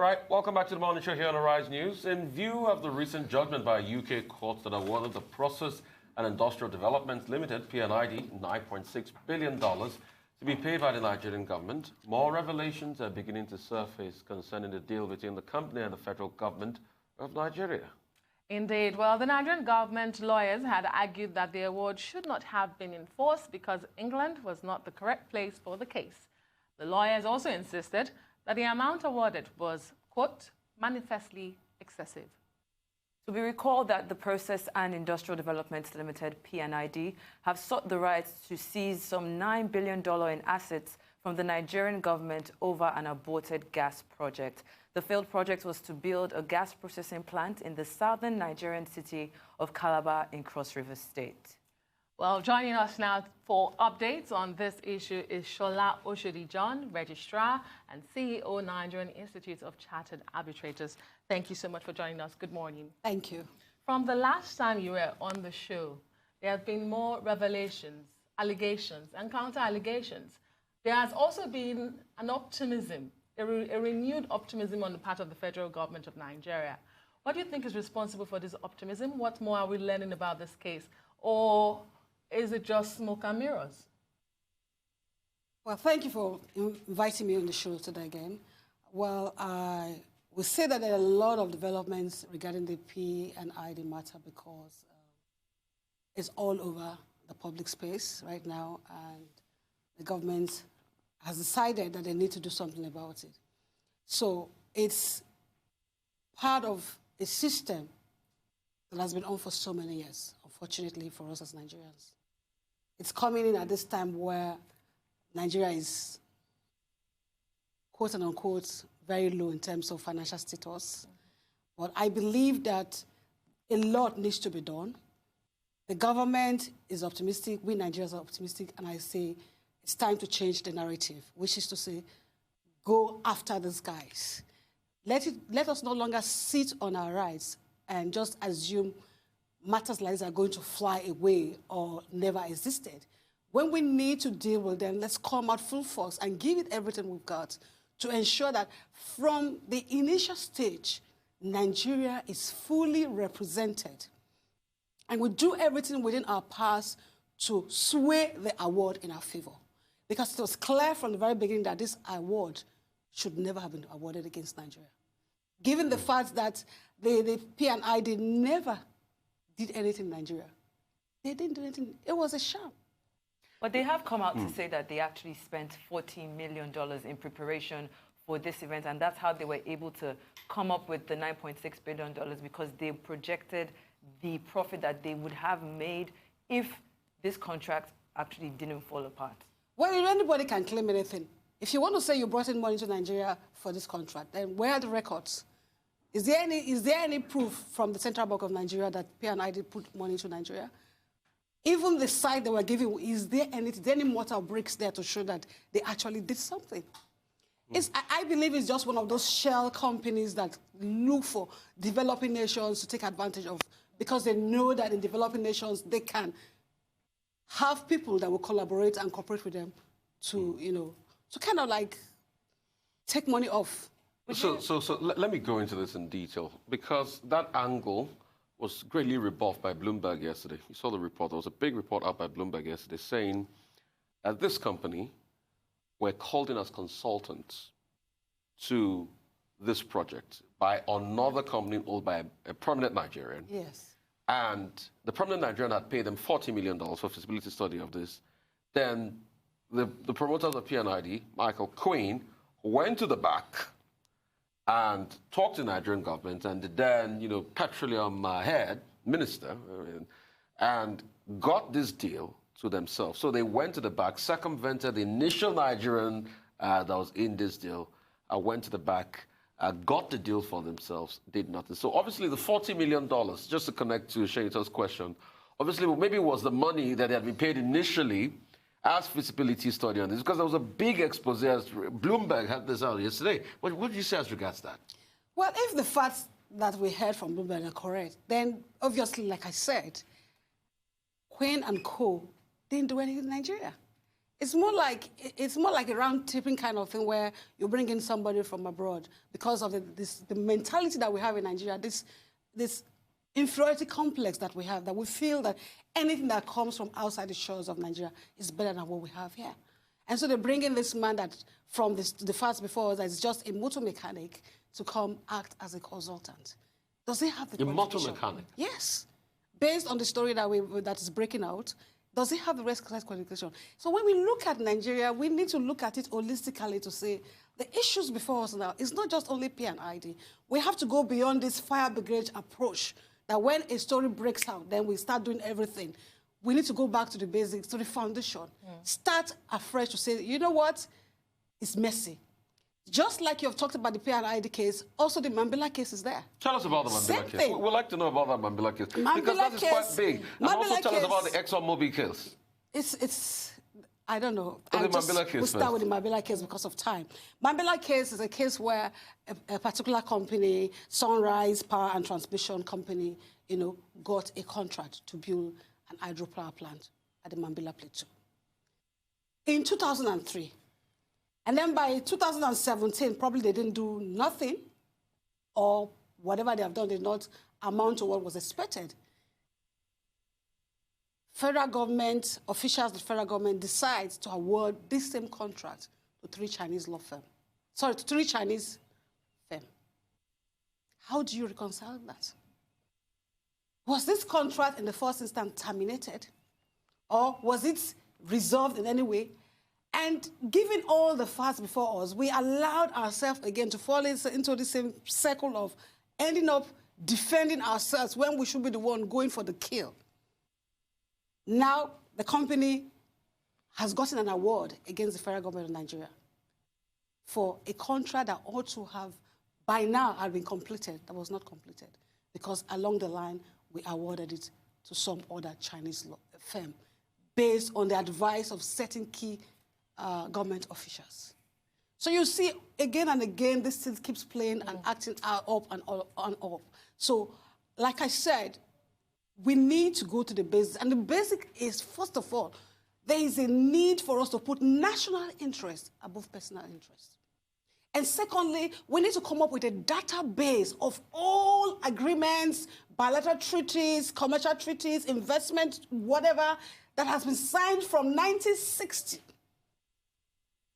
Right, welcome back to the morning show here on Arise News. In view of the recent judgment by a UK court that awarded the Process and Industrial Development Limited, p&ID, $9.6 billion to be paid by the Nigerian government, more revelations are beginning to surface concerning the deal between the company and the federal government of Nigeria. Indeed. Well, the Nigerian government lawyers had argued that the award should not have been enforced because England was not the correct place for the case. The lawyers also insisted that the amount awarded was, quote, manifestly excessive. So we recall that the Process and Industrial Development Limited, p&ID, have sought the right to seize some $9 billion in assets from the Nigerian government over an aborted gas project. The failed project was to build a gas processing plant in the southern Nigerian city of Calabar in Cross River State. Well, joining us now for updates on this issue is Shola Oshodi, Registrar and CEO, Nigerian Institute of Chartered Arbitrators. Thank you so much for joining us. Good morning. Thank you. From the last time you were on the show, there have been more revelations, allegations, and counter-allegations. There has also been an optimism, a renewed optimism on the part of the federal government of Nigeria. What do you think is responsible for this optimism? What more are we learning about this case? Or is it just smoke and mirrors? Well, thank you for inviting me on the show today again. Well, I will say that there are a lot of developments regarding the p&ID matter because it's all over the public space right now, and the government has decided that they need to do something about it. So it's part of a system that has been on for so many years, unfortunately for us as Nigerians. It's coming in at this time where Nigeria is, quote and unquote, very low in terms of financial status. But I believe that a lot needs to be done. The government is optimistic, we Nigerians are optimistic, and I say it's time to change the narrative, which is to say, go after these guys. Let us no longer sit on our rights and just assume matters like this are going to fly away or never existed. When we need to deal with them, let's come out full force and give it everything we've got to ensure that from the initial stage, Nigeria is fully represented. And we do everything within our powers to sway the award in our favor. Because it was clear from the very beginning that this award should never have been awarded against Nigeria. Given the fact that the p&ID never did anything in Nigeria. They didn't do anything. It was a sham. But they have come out to say that they actually spent $14 million in preparation for this event, and that's how they were able to come up with the $9.6 billion, because they projected the profit that they would have made if this contract actually didn't fall apart. Well, anybody can claim anything. If you want to say you brought in money to Nigeria for this contract, then where are the records? Is there any proof from the Central Bank of Nigeria that p&ID put money to Nigeria? Even the site they were giving, is there any mortar bricks there to show that they actually did something? I believe it's just one of those shell companies that look for developing nations to take advantage of, because they know that in developing nations they can have people that will collaborate and cooperate with them to, to kind of like take money off. So let me go into this in detail, because that angle was greatly rebuffed by Bloomberg yesterday. You saw the report. There was a big report out by Bloomberg yesterday saying that this company were called in as consultants to this project by another company owned by a prominent Nigerian. Yes. And the prominent Nigerian had paid them $40 million for feasibility study of this. Then the promoters of p&ID, Michael Quinn, went to the back and talked to the Nigerian government and then, petroleum head, minister, and got this deal to themselves. So they went to the back, circumvented the initial Nigerian that was in this deal, went to the back, got the deal for themselves, did nothing. So obviously the $40 million, just to connect to Shenita's question, obviously maybe it was the money that had been paid initially as feasibility study on this, because there was a big expose. Bloomberg had this out yesterday. What did you say as regards that? Well, if the facts that we heard from Bloomberg are correct, then obviously, like I said, Quinn and Co. didn't do anything in Nigeria. It's more like a round tipping kind of thing where you bring in somebody from abroad because of the mentality that we have in Nigeria, this inferiority complex that we have, that we feel that anything that comes from outside the shores of Nigeria is better than what we have here. And so they bring in this man that from the fast before us that is just a motor mechanic to come act as a consultant. Does he have the qualification? A motor mechanic? Yes. Based on the story that is breaking out, does he have the rest qualification? So when we look at Nigeria, we need to look at it holistically to say the issues before us now is not just only P&ID. We have to go beyond this fire brigade approach that when a story breaks out, then we start doing everything. We need to go back to the basics, to the foundation. Start afresh to say, you know what? It's messy. Just like you have talked about the P&ID case, also the Mambila case is there. Tell us about the Mambila case. We'd like to know about that Mambila case. Because that is quite big. And also tell us about the ExxonMobil case. It's I don't know. We'll start with the Mambila case because of time. Mambila case is a case where a particular company, Sunrise Power and Transmission Company, got a contract to build an hydropower plant at the Mambila Plateau. In 2003, and then by 2017, probably they didn't do nothing, or whatever they have done did not amount to what was expected. Federal government, officials of the federal government decides to award this same contract to three Chinese firms. How do you reconcile that? Was this contract in the first instance terminated? Or was it resolved in any way? And given all the facts before us, we allowed ourselves again to fall into the same circle of ending up defending ourselves when we should be the one going for the kill. Now, the company has gotten an award against the federal government of Nigeria for a contract that ought to have, by now, had been completed, that was not completed, because along the line, we awarded it to some other Chinese firm based on the advice of certain key government officials. So you see, again and again, this thing keeps playing and acting up and up. So, like I said, we need to go to the basics. And the basic is, first of all, there is a need for us to put national interest above personal interest. And secondly, we need to come up with a database of all agreements, bilateral treaties, commercial treaties, investment, whatever, that has been signed from 1960.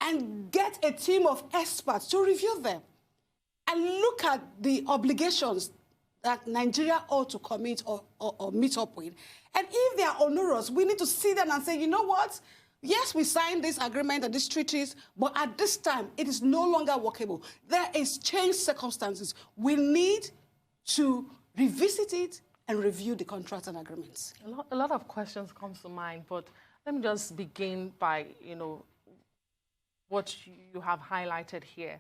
And get a team of experts to review them and look at the obligations that Nigeria ought to commit or meet up with. And if they are onerous, we need to see them and say, you know what? Yes, we signed this agreement and these treaties, but at this time, it is no longer workable. There is changed circumstances. We need to revisit it and review the contracts and agreements. A lot of questions come to mind, but let me just begin by, what you have highlighted here.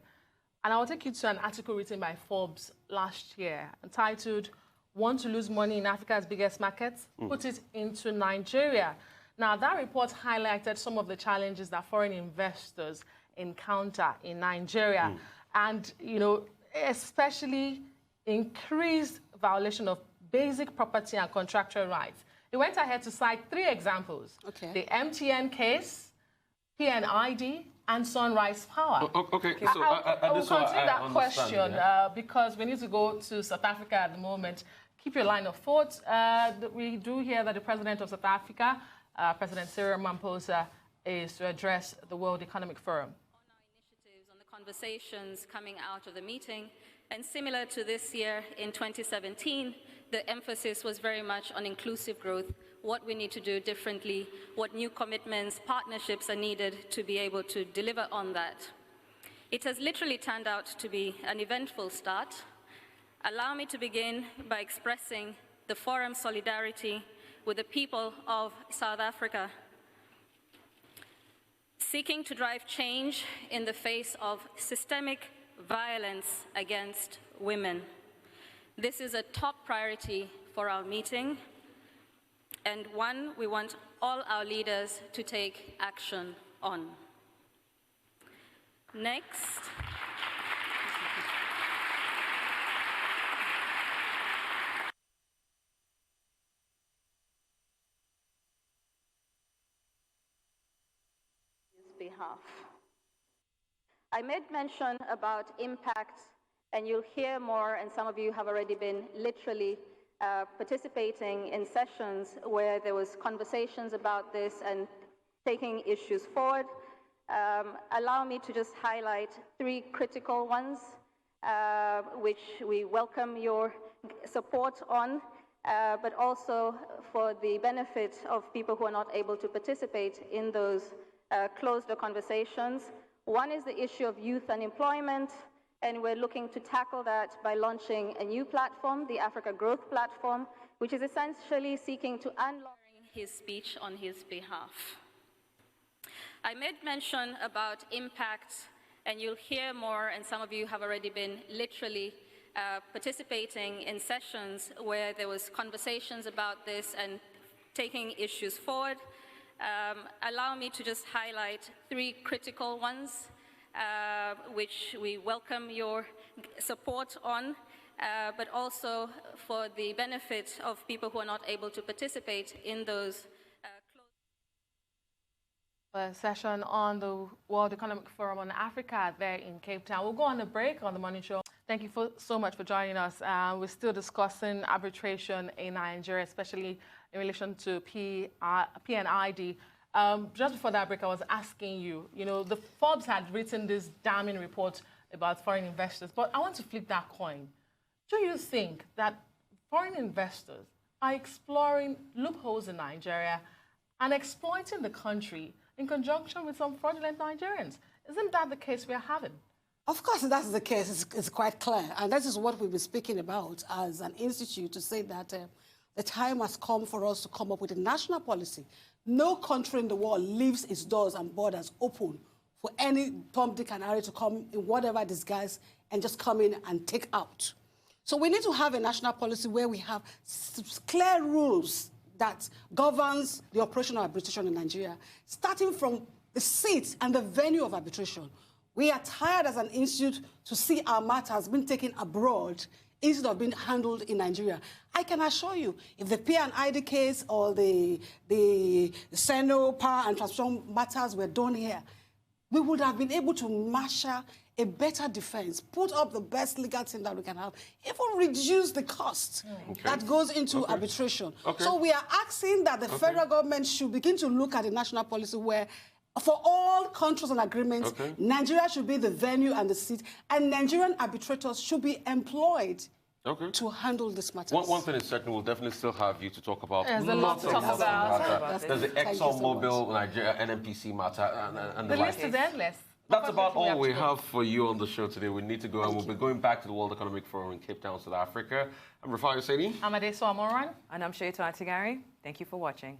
And I will take you to an article written by Forbes last year entitled, "Want to Lose Money in Africa's Biggest Markets? Put it into Nigeria." Now, that report highlighted some of the challenges that foreign investors encounter in Nigeria. And, especially increased violation of basic property and contractual rights. It went ahead to cite 3 examples. Okay. The MTN case, P&ID, and Sunrise Power. Okay, so I will continue that question because we need to go to South Africa at the moment. Keep your line of thought. We do hear that the president of South Africa, President Cyril Ramaphosa, is to address the World Economic Forum. On our initiatives, on the conversations coming out of the meeting, and similar to this year in 2017, the emphasis was very much on inclusive growth, what we need to do differently, what new commitments, partnerships are needed to be able to deliver on that. It has literally turned out to be an eventful start. Allow me to begin by expressing the forum's solidarity with the people of South Africa, seeking to drive change in the face of systemic violence against women. This is a top priority for our meeting, and one we want all our leaders to take action on. Next. behalf. I made mention about impact, and you'll hear more, and some of you have already been literally participating in sessions where there was conversations about this and taking issues forward. Allow me to just highlight 3 critical ones, which we welcome your support on, but also for the benefit of people who are not able to participate in those closed-door conversations. One is the issue of youth unemployment, and we're looking to tackle that by launching a new platform, the Africa Growth Platform, which is essentially seeking to unlock his speech on his behalf. I made mention about impact, and you'll hear more, and some of you have already been literally participating in sessions where there was conversations about this and taking issues forward. Allow me to just highlight 3 critical ones, which we welcome your support on, but also for the benefit of people who are not able to participate in those session on the World Economic Forum on Africa there in Cape Town. We'll go on a break on the Morning Show. Thank you so much for joining us. We're still discussing arbitration in Nigeria, especially in relation to p&ID. Just before that break, I was asking you, the Forbes had written this damning report about foreign investors, but I want to flip that coin. Do you think that foreign investors are exploring loopholes in Nigeria and exploiting the country in conjunction with some fraudulent Nigerians? Isn't that the case we are having? Of course, that's the case. It's quite clear. And that is what we've been speaking about as an institute, to say that the time has come for us to come up with a national policy. No country in the world leaves its doors and borders open for any Tom, Dick, and Harry to come in whatever disguise and just come in and take out. So we need to have a national policy where we have clear rules that governs the operation of arbitration in Nigeria, starting from the seat and the venue of arbitration. We are tired as an institute to see our matters being taken abroad instead of being handled in Nigeria. I can assure you, if the p&ID case or the Seno power and transmission matters were done here, we would have been able to marshal a better defense, put up the best legal team that we can have, even reduce the cost that goes into arbitration. So we are asking that the federal government should begin to look at a national policy where, for all countries and agreements, Nigeria should be the venue and the seat, and Nigerian arbitrators should be employed to handle this matter. One thing is certain, we'll definitely still have you to talk about. There's a lot to talk about. There's the ExxonMobil Nigeria NNPC matter and the list is endless. That's about all we have for you on the show today. We need to go, and we'll be going back to the World Economic Forum in Cape Town, South Africa. I'm Rafai Husseini. I'm Adeso Amoran. And I'm Shola Oshodi. Thank you for watching.